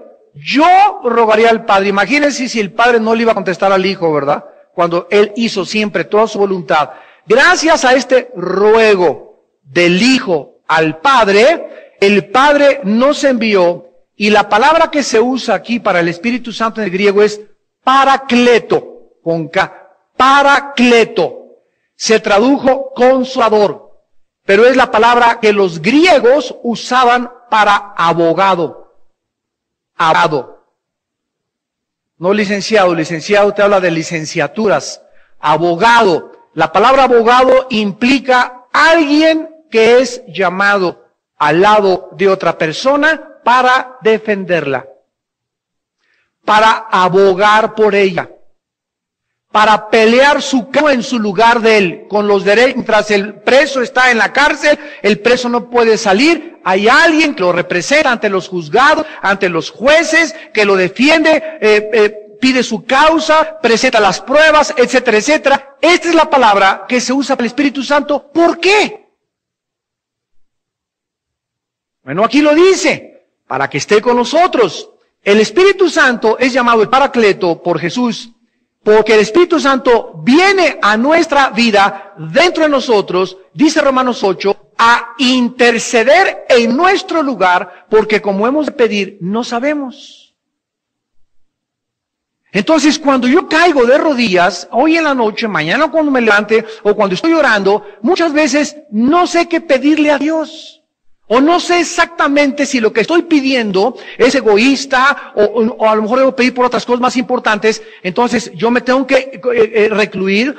Imagínense si el Padre no le iba a contestar al Hijo, ¿verdad? Cuando Él hizo siempre toda su voluntad. Gracias a este ruego del Hijo al Padre, el Padre nos envió, y la palabra que se usa aquí para el Espíritu Santo en el griego es Paracleto, con K, Paracleto. Se tradujo consolador, pero es la palabra que los griegos usaban para abogado. Abogado. No licenciado, licenciado te habla de licenciaturas. Abogado. La palabra abogado implica alguien que es llamado al lado de otra persona para defenderla, para abogar por ella, para pelear su caso en su lugar de él, con los derechos. Mientras el preso está en la cárcel, el preso no puede salir, hay alguien que lo representa ante los juzgados, ante los jueces, que lo defiende, pide su causa, presenta las pruebas, etcétera, etcétera. Esta es la palabra que se usa para el Espíritu Santo. ¿Por qué? Bueno, aquí lo dice, para que esté con nosotros. El Espíritu Santo es llamado el Paracleto por Jesús, porque el Espíritu Santo viene a nuestra vida, dentro de nosotros, dice Romanos 8, a interceder en nuestro lugar, porque como hemos de pedir, no sabemos. Entonces, cuando yo caigo de rodillas, hoy en la noche, mañana cuando me levante, o cuando estoy orando, muchas veces no sé qué pedirle a Dios. O no sé exactamente si lo que estoy pidiendo es egoísta o a lo mejor debo pedir por otras cosas más importantes. Entonces yo me tengo que recluir,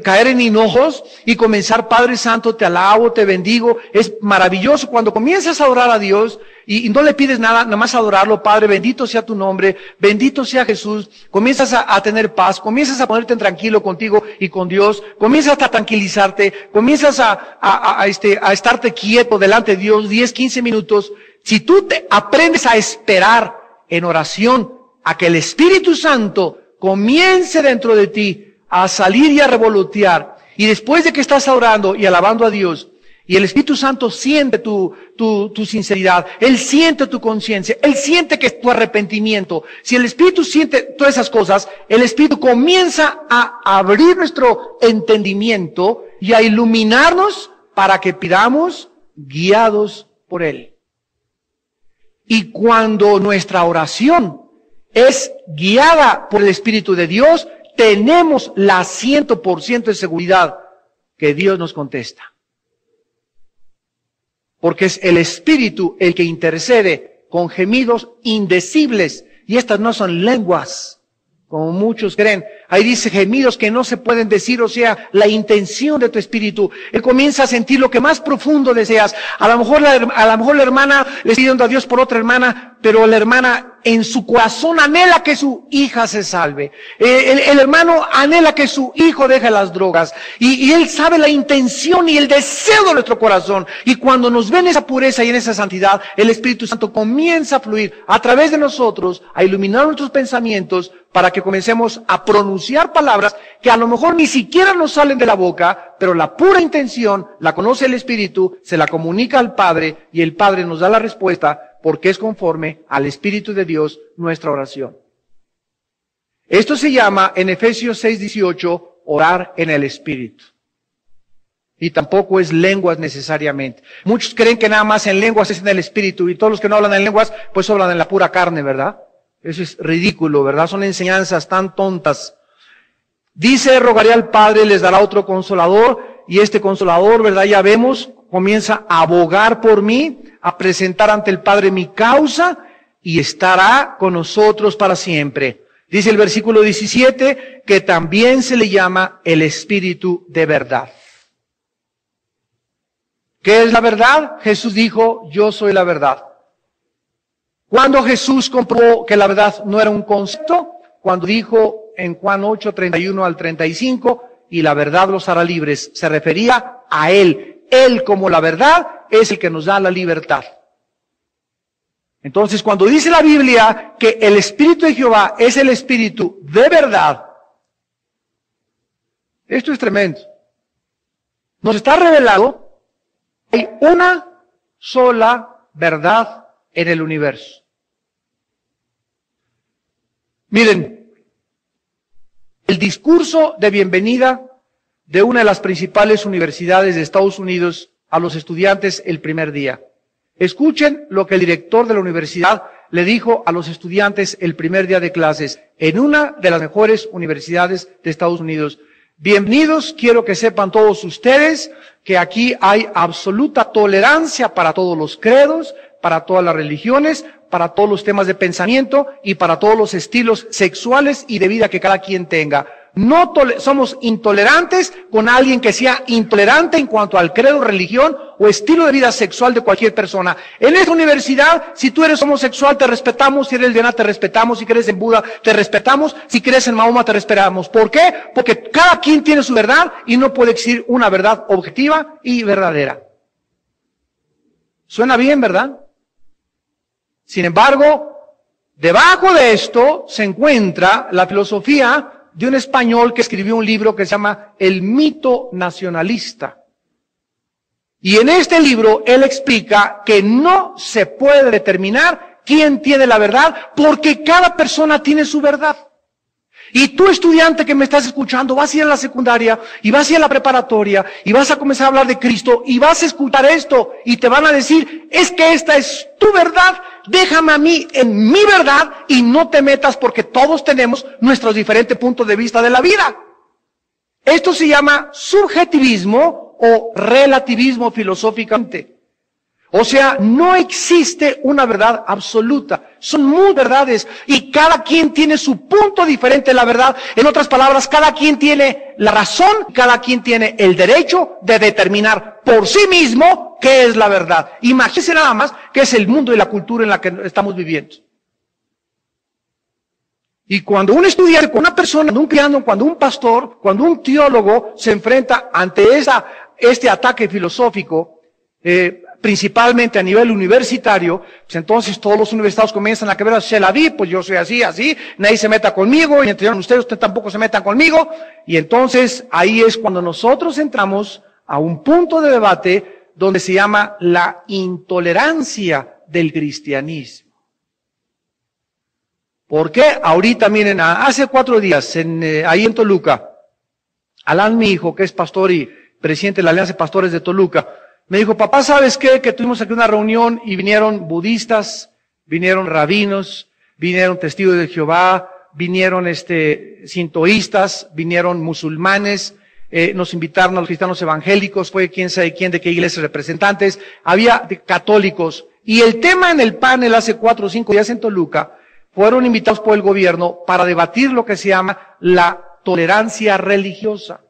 caer en hinojos y comenzar, Padre Santo, te alabo, te bendigo. Es maravilloso cuando comienzas a orar a Dios y no le pides nada, nada más adorarlo. Padre, bendito sea tu nombre, bendito sea Jesús. Comienzas a tener paz, comienzas a ponerte tranquilo contigo y con Dios, comienzas a tranquilizarte, comienzas a estarte quieto delante de Dios 10, 15 minutos. Si tú te aprendes a esperar en oración a que el Espíritu Santo comience dentro de ti a salir y a revolotear, y después de que estás orando y alabando a Dios, y el Espíritu Santo siente tu sinceridad, Él siente tu conciencia, Él siente que es tu arrepentimiento. Si el Espíritu siente todas esas cosas, el Espíritu comienza a abrir nuestro entendimiento y a iluminarnos para que pidamos guiados por Él. Y cuando nuestra oración es guiada por el Espíritu de Dios, tenemos la 100% de seguridad que Dios nos contesta. Porque es el Espíritu el que intercede con gemidos indecibles. Y estas no son lenguas, como muchos creen. Ahí dice gemidos que no se pueden decir, o sea, la intención de tu espíritu. Él comienza a sentir lo que más profundo deseas. A lo mejor la hermana le está pidiendo a Dios por otra hermana, pero la hermana en su corazón anhela que su hija se salve. El hermano anhela que su hijo deje las drogas. Y él sabe la intención y el deseo de nuestro corazón. Y cuando nos ven en esa pureza y en esa santidad, el Espíritu Santo comienza a fluir a través de nosotros, a iluminar nuestros pensamientos, para que comencemos a pronunciar palabras que a lo mejor ni siquiera nos salen de la boca, pero la pura intención la conoce el Espíritu, se la comunica al Padre y el Padre nos da la respuesta porque es conforme al Espíritu de Dios nuestra oración. Esto se llama en Efesios 6:18 orar en el Espíritu. Y tampoco es lenguas necesariamente. Muchos creen que nada más en lenguas es en el Espíritu y todos los que no hablan en lenguas pues hablan en la pura carne, ¿verdad? Eso es ridículo, ¿verdad? Son enseñanzas tan tontas. Dice, rogaré al Padre, les dará otro consolador, y este consolador, ¿verdad? Ya vemos, comienza a abogar por mí, a presentar ante el Padre mi causa, y estará con nosotros para siempre. Dice el versículo 17, que también se le llama el Espíritu de verdad. ¿Qué es la verdad? Jesús dijo, yo soy la verdad. ¿Cuándo Jesús comprobó que la verdad no era un concepto? Cuando dijo en Juan 8, 31 al 35, y la verdad los hará libres. Se refería a Él. Él como la verdad es el que nos da la libertad. Entonces cuando dice la Biblia que el Espíritu de Jehová es el Espíritu de verdad, esto es tremendo. Nos está revelado que hay una sola verdad en el universo. Miren, el discurso de bienvenida de una de las principales universidades de Estados Unidos a los estudiantes el primer día. Escuchen lo que el director de la universidad le dijo a los estudiantes el primer día de clases en una de las mejores universidades de Estados Unidos. Bienvenidos, quiero que sepan todos ustedes que aquí hay absoluta tolerancia para todos los credos, para todas las religiones, para todos los temas de pensamiento y para todos los estilos sexuales y de vida que cada quien tenga. No somos intolerantes con alguien que sea intolerante en cuanto al credo, religión o estilo de vida sexual de cualquier persona. En esta universidad, si tú eres homosexual, te respetamos. Si eres lesbiana, te respetamos. Si crees en Buda, te respetamos. Si crees en Mahoma, te respetamos. ¿Por qué? Porque cada quien tiene su verdad y no puede existir una verdad objetiva y verdadera. Suena bien, ¿verdad? Sin embargo, debajo de esto se encuentra la filosofía de un español que escribió un libro que se llama El mito nacionalista. Y en este libro él explica que no se puede determinar quién tiene la verdad porque cada persona tiene su verdad. Y tú, estudiante que me estás escuchando, vas a ir a la secundaria y vas a ir a la preparatoria y vas a comenzar a hablar de Cristo y vas a escuchar esto y te van a decir, es que esta es tu verdad, déjame a mí en mi verdad y no te metas porque todos tenemos nuestros diferentes puntos de vista de la vida. Esto se llama subjetivismo o relativismo filosóficamente. O sea, no existe una verdad absoluta. Son muchas verdades y cada quien tiene su punto diferente de la verdad. En otras palabras, cada quien tiene la razón, cada quien tiene el derecho de determinar por sí mismo qué es la verdad. Imagínense nada más qué es el mundo y la cultura en la que estamos viviendo. Y cuando un estudiante, cuando una persona, cuando un cristiano, cuando un pastor, cuando un teólogo se enfrenta ante este ataque filosófico, principalmente a nivel universitario, pues entonces todos los universitarios comienzan a quebrar, se la di, pues yo soy así, nadie se meta conmigo, y entre ustedes tampoco se metan conmigo, y entonces ahí es cuando nosotros entramos a un punto de debate donde se llama la intolerancia del cristianismo. ¿Por qué? Ahorita, miren, hace 4 días, ahí en Toluca, Alan, mi hijo, que es pastor y presidente de la Alianza de Pastores de Toluca, me dijo, papá, ¿sabes qué? Que tuvimos aquí una reunión y vinieron budistas, vinieron rabinos, vinieron testigos de Jehová, vinieron sintoístas, vinieron musulmanes, nos invitaron a los cristianos evangélicos, fue quién sabe quién, de qué iglesias representantes, había católicos. Y el tema en el panel hace 4 o 5 días en Toluca, fueron invitados por el gobierno para debatir lo que se llama la tolerancia religiosa.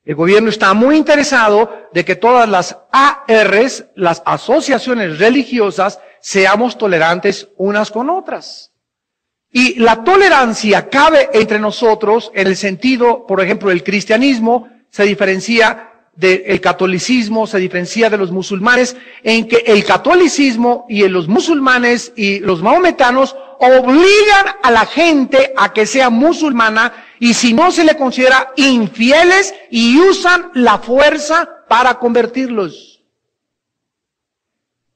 El gobierno está muy interesado de que todas las ARs, las asociaciones religiosas, seamos tolerantes unas con otras. Y la tolerancia cabe entre nosotros en el sentido, por ejemplo, el cristianismo se diferencia del catolicismo, se diferencia de los musulmanes, en que el catolicismo y los musulmanes y los mahometanos obligan a la gente a que sea musulmana y si no se le considera infieles y usan la fuerza para convertirlos.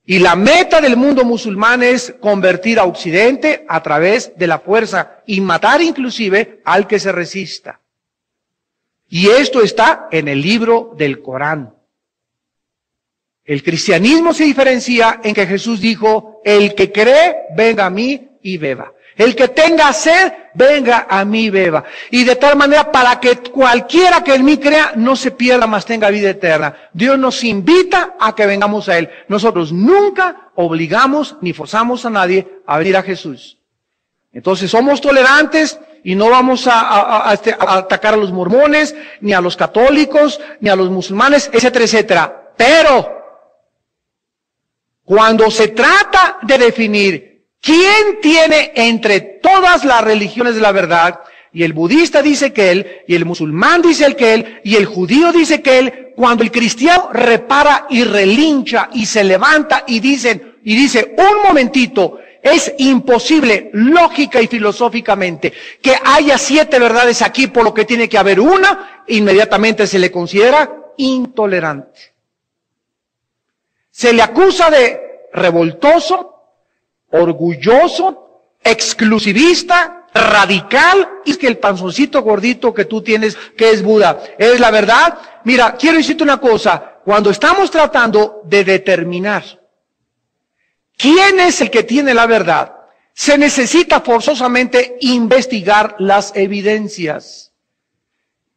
Y la meta del mundo musulmán es convertir a Occidente a través de la fuerza y matar inclusive al que se resista. Y esto está en el libro del Corán. El cristianismo se diferencia en que Jesús dijo, el que cree, venga a mí y beba. El que tenga sed, venga a mí y beba. Y de tal manera para que cualquiera que en mí crea no se pierda, mas tenga vida eterna. Dios nos invita a que vengamos a Él. Nosotros nunca obligamos ni forzamos a nadie a venir a Jesús. Entonces somos tolerantes y no vamos a atacar a los mormones, ni a los católicos, ni a los musulmanes, etcétera, etcétera. Pero cuando se trata de definir ¿quién tiene entre todas las religiones de la verdad? Y el budista dice que él, y el musulmán dice que él, y el judío dice que él. Cuando el cristiano repara y relincha y se levanta y dice, un momentito, es imposible, lógica y filosóficamente, que haya 7 verdades aquí, por lo que tiene que haber una, inmediatamente se le considera intolerante. Se le acusa de revoltoso, orgulloso, exclusivista, radical, y es que el panzoncito gordito que tú tienes, que es Buda, ¿es la verdad? Mira, quiero decirte una cosa, cuando estamos tratando de determinar quién es el que tiene la verdad, se necesita forzosamente investigar las evidencias.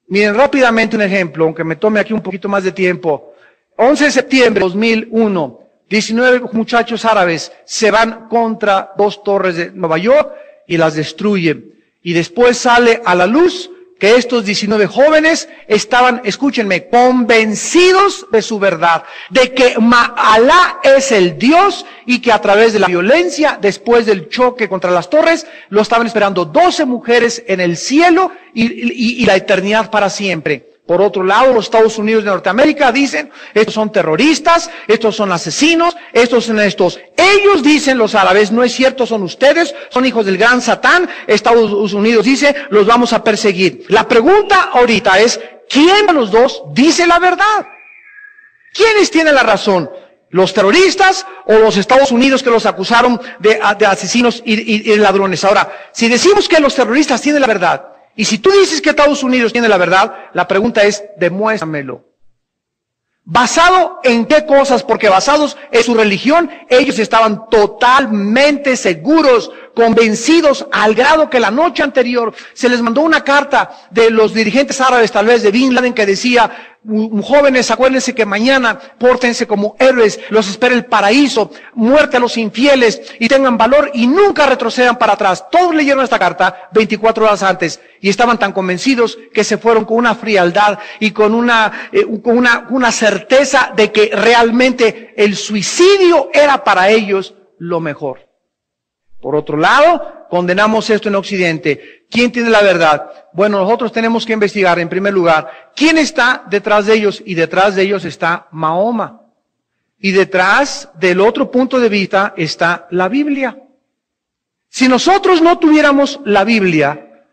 Miren rápidamente un ejemplo, aunque me tome aquí un poquito más de tiempo. 11 de septiembre de 2001. 19 muchachos árabes se van contra 2 torres de Nueva York y las destruyen. Y después sale a la luz que estos 19 jóvenes estaban, escúchenme, convencidos de su verdad, de que Alá es el Dios y que a través de la violencia, después del choque contra las torres, lo estaban esperando 12 mujeres en el cielo y la eternidad para siempre. Por otro lado, los Estados Unidos de Norteamérica dicen, estos son terroristas, estos son asesinos, estos son estos. Ellos dicen, los árabes, no es cierto, son ustedes, son hijos del gran Satán. Estados Unidos dice, los vamos a perseguir. La pregunta ahorita es, ¿quién de los dos dice la verdad? ¿Quiénes tienen la razón? ¿Los terroristas o los Estados Unidos que los acusaron de asesinos y ladrones? Ahora, si decimos que los terroristas tienen la verdad, y si tú dices que Estados Unidos tiene la verdad, la pregunta es, demuéstramelo. ¿Basado en qué cosas? Porque basados en su religión, ellos estaban totalmente seguros, convencidos, al grado que la noche anterior se les mandó una carta de los dirigentes árabes, tal vez de Bin Laden, que decía, jóvenes, acuérdense que mañana pórtense como héroes, los espera el paraíso, muerte a los infieles, y tengan valor y nunca retrocedan para atrás. Todos leyeron esta carta 24 horas antes y estaban tan convencidos que se fueron con una frialdad y con una certeza de que realmente el suicidio era para ellos lo mejor. Por otro lado, condenamos esto en Occidente. ¿Quién tiene la verdad? Bueno, nosotros tenemos que investigar, en primer lugar, quién está detrás de ellos, y detrás de ellos está Mahoma. Y detrás del otro punto de vista está la Biblia. Si nosotros no tuviéramos la Biblia,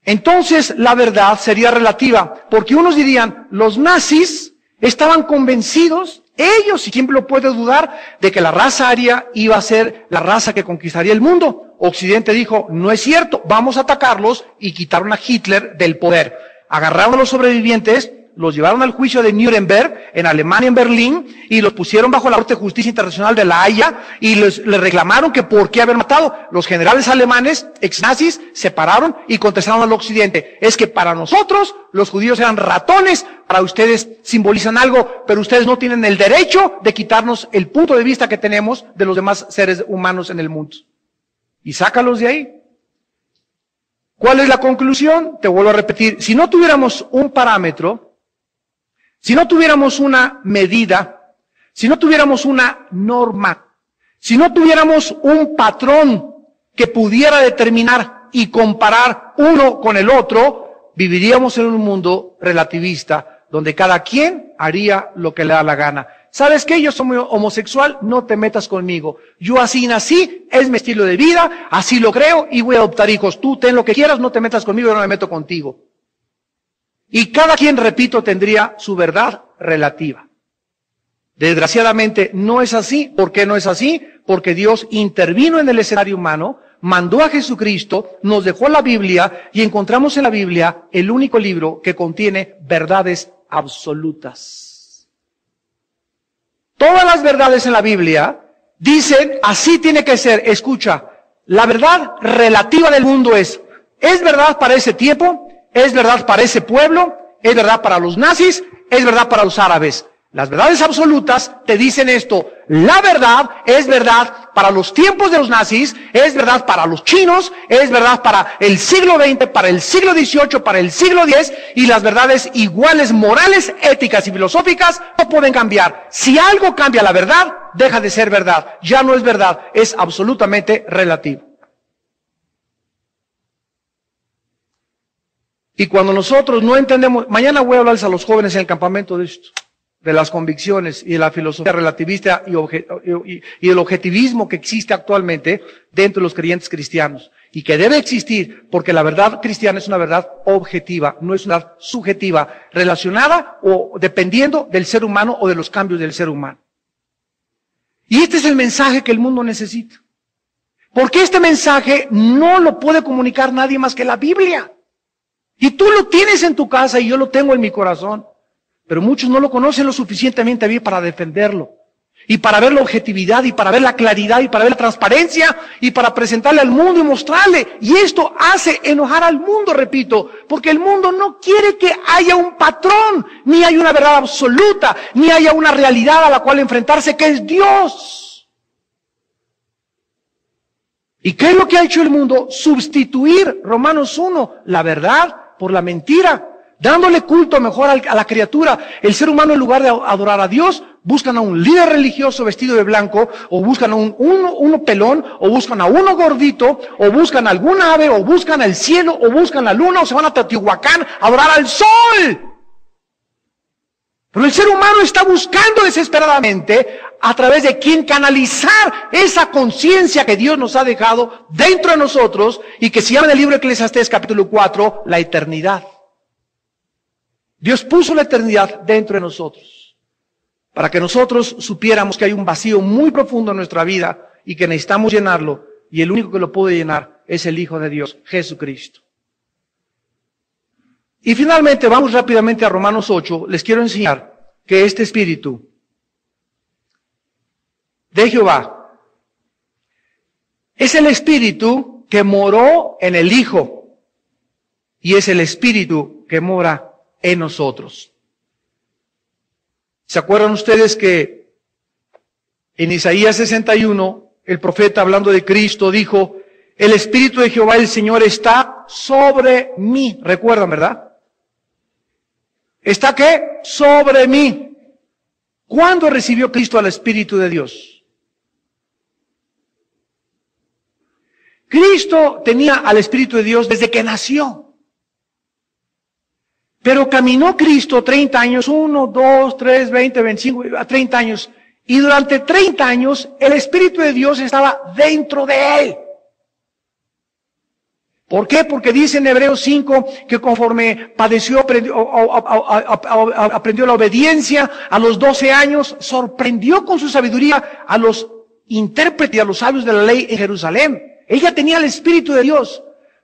entonces la verdad sería relativa, porque unos dirían, los nazis estaban convencidos, ellos, y quién lo puede dudar, de que la raza aria iba a ser la raza que conquistaría el mundo. Occidente dijo, no es cierto, vamos a atacarlos, y quitaron a Hitler del poder. Agarraron a los sobrevivientes, los llevaron al juicio de Nuremberg, en Alemania, en Berlín, y los pusieron bajo la Corte de Justicia Internacional de la Haya, y les reclamaron que por qué haber matado. Los generales alemanes, ex-nazis, se pararon y contestaron al Occidente, es que para nosotros los judíos eran ratones, para ustedes simbolizan algo, pero ustedes no tienen el derecho de quitarnos el punto de vista que tenemos de los demás seres humanos en el mundo. Y sácalos de ahí. ¿Cuál es la conclusión? Te vuelvo a repetir. Si no tuviéramos un parámetro, si no tuviéramos una medida, si no tuviéramos una norma, si no tuviéramos un patrón que pudiera determinar y comparar uno con el otro, viviríamos en un mundo relativista, donde cada quien haría lo que le da la gana. ¿Sabes qué? Yo soy homosexual, no te metas conmigo. Yo así nací, es mi estilo de vida, así lo creo y voy a adoptar hijos. Tú ten lo que quieras, no te metas conmigo, yo no me meto contigo. Y cada quien, repito, tendría su verdad relativa. Desgraciadamente no es así. ¿Por qué no es así? Porque Dios intervino en el escenario humano, mandó a Jesucristo, nos dejó la Biblia y encontramos en la Biblia el único libro que contiene verdades absolutas. Todas las verdades en la Biblia dicen, así tiene que ser. Escucha, la verdad relativa del mundo es verdad para ese tiempo, es verdad para ese pueblo, es verdad para los nazis, es verdad para los árabes. Las verdades absolutas te dicen esto: la verdad es verdad para los tiempos de los nazis, es verdad para los chinos, es verdad para el siglo XX, para el siglo XVIII, para el siglo X, y las verdades iguales, morales, éticas y filosóficas no pueden cambiar. Si algo cambia la verdad, deja de ser verdad. Ya no es verdad, es absolutamente relativo. Y cuando nosotros no entendemos, mañana voy a hablarles a los jóvenes en el campamento de esto, de las convicciones y de la filosofía relativista y del objetivismo que existe actualmente dentro de los creyentes cristianos y que debe existir, porque la verdad cristiana es una verdad objetiva, no es una verdad subjetiva, relacionada o dependiendo del ser humano o de los cambios del ser humano. Y este es el mensaje que el mundo necesita. Porque este mensaje no lo puede comunicar nadie más que la Biblia. Y tú lo tienes en tu casa y yo lo tengo en mi corazón. Pero muchos no lo conocen lo suficientemente bien para defenderlo. Y para ver la objetividad, y para ver la claridad, y para ver la transparencia, y para presentarle al mundo y mostrarle. Y esto hace enojar al mundo, repito, porque el mundo no quiere que haya un patrón, ni haya una verdad absoluta, ni haya una realidad a la cual enfrentarse, que es Dios. ¿Y qué es lo que ha hecho el mundo? Sustituir, Romanos 1, la verdad por la mentira. Dándole culto mejor a la criatura. El ser humano, en lugar de adorar a Dios, buscan a un líder religioso vestido de blanco, o buscan a uno pelón, o buscan a uno gordito, o buscan a algún ave, o buscan al cielo, o buscan la luna, o se van a Teotihuacán a adorar al sol. Pero el ser humano está buscando desesperadamente a través de quien canalizar esa conciencia que Dios nos ha dejado dentro de nosotros y que se llama en el libro de Eclesiastés capítulo 4, la eternidad. Dios puso la eternidad dentro de nosotros, para que nosotros supiéramos que hay un vacío muy profundo en nuestra vida y que necesitamos llenarlo, y el único que lo puede llenar es el Hijo de Dios, Jesucristo. Y finalmente, vamos rápidamente a Romanos 8, les quiero enseñar que este Espíritu de Jehová es el Espíritu que moró en el Hijo, y es el Espíritu que mora en nosotros. ¿Se acuerdan ustedes que en Isaías 61, el profeta hablando de Cristo dijo, el Espíritu de Jehová el Señor está sobre mí? ¿Recuerdan, verdad? ¿Está qué? Sobre mí. ¿Cuándo recibió Cristo al Espíritu de Dios? Cristo tenía al Espíritu de Dios desde que nació. Pero caminó Cristo 30 años, 1, 2, 3, 20, 25, 30 años. Y durante 30 años el Espíritu de Dios estaba dentro de él. ¿Por qué? Porque dice en Hebreos 5 que conforme padeció, aprendió la obediencia a los 12 años, sorprendió con su sabiduría a los intérpretes y a los sabios de la ley en Jerusalén. Ella tenía el Espíritu de Dios,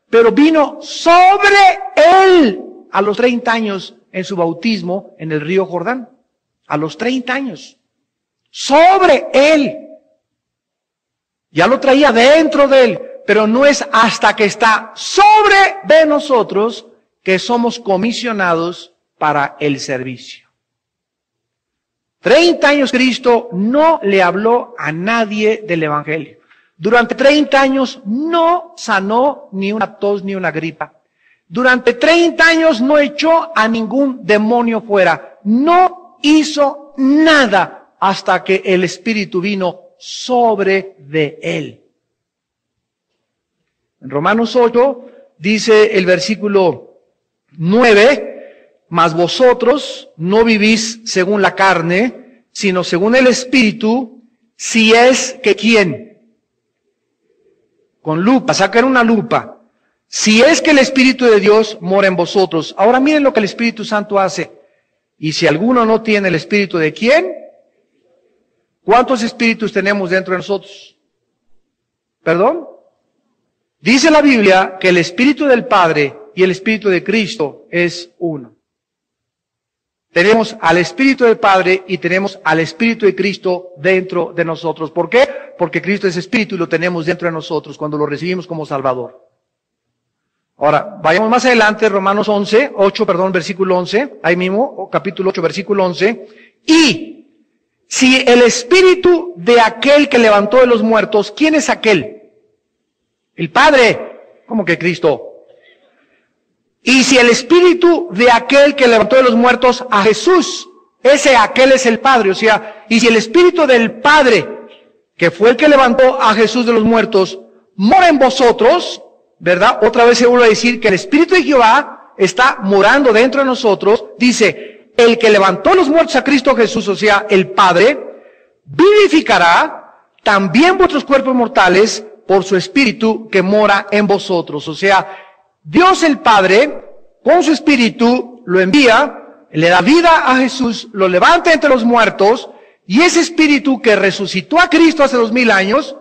pero vino sobre él a los 30 años en su bautismo en el río Jordán. A los 30 años. Sobre él. Ya lo traía dentro de él. Pero no es hasta que está sobre de nosotros que somos comisionados para el servicio. 30 años Cristo no le habló a nadie del Evangelio. Durante 30 años no sanó ni una tos ni una gripa. Durante 30 años no echó a ningún demonio fuera. No hizo nada hasta que el Espíritu vino sobre de él. En Romanos 8 dice el versículo 9, mas vosotros no vivís según la carne, sino según el Espíritu, si es que ¿quién? Con lupa, sacar una lupa. Si es que el Espíritu de Dios mora en vosotros. Ahora miren lo que el Espíritu Santo hace. Y si alguno no tiene el Espíritu de ¿quién? ¿Cuántos espíritus tenemos dentro de nosotros? ¿Perdón? Dice la Biblia que el Espíritu del Padre y el Espíritu de Cristo es uno. Tenemos al Espíritu del Padre y tenemos al Espíritu de Cristo dentro de nosotros. ¿Por qué? Porque Cristo es Espíritu y lo tenemos dentro de nosotros cuando lo recibimos como Salvador. Ahora, vayamos más adelante, Romanos 8, versículo 11, ahí mismo, capítulo 8, versículo 11. Y si el Espíritu de aquel que levantó de los muertos, ¿quién es aquel? El Padre. ¿Cómo que Cristo? Y si el Espíritu de aquel que levantó de los muertos a Jesús, aquel es el Padre, o sea, y si el Espíritu del Padre, que fue el que levantó a Jesús de los muertos, mora en vosotros, ¿verdad? Otra vez se vuelve a decir que el Espíritu de Jehová está morando dentro de nosotros. Dice, el que levantó los muertos a Cristo Jesús, o sea, el Padre, vivificará también vuestros cuerpos mortales por su Espíritu que mora en vosotros. O sea, Dios el Padre, con su Espíritu, lo envía, le da vida a Jesús, lo levanta entre los muertos, y ese Espíritu que resucitó a Cristo hace 2000 años,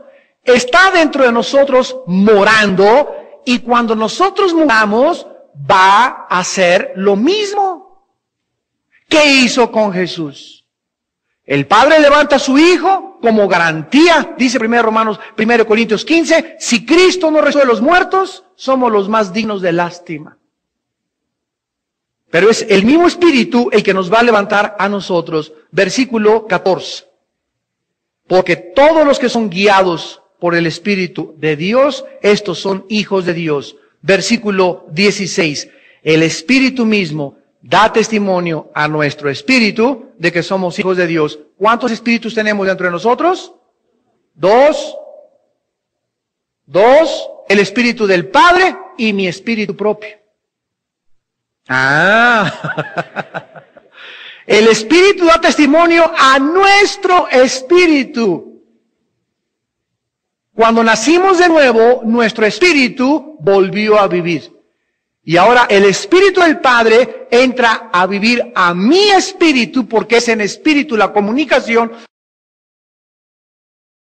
está dentro de nosotros morando, y cuando nosotros muramos, va a hacer lo mismo que hizo con Jesús. El Padre levanta a su Hijo como garantía, dice 1 Corintios 15, si Cristo no resucitó de los muertos, somos los más dignos de lástima. Pero es el mismo Espíritu el que nos va a levantar a nosotros. Versículo 14. Porque todos los que son guiados por el Espíritu de Dios, estos son hijos de Dios. Versículo 16. El Espíritu mismo da testimonio a nuestro espíritu de que somos hijos de Dios. ¿Cuántos espíritus tenemos dentro de nosotros? Dos. El Espíritu del Padre y mi espíritu propio. El Espíritu da testimonio a nuestro espíritu. Cuando nacimos de nuevo, nuestro espíritu volvió a vivir. Y ahora el Espíritu del Padre entra a vivir a mi espíritu, porque es en espíritu la comunicación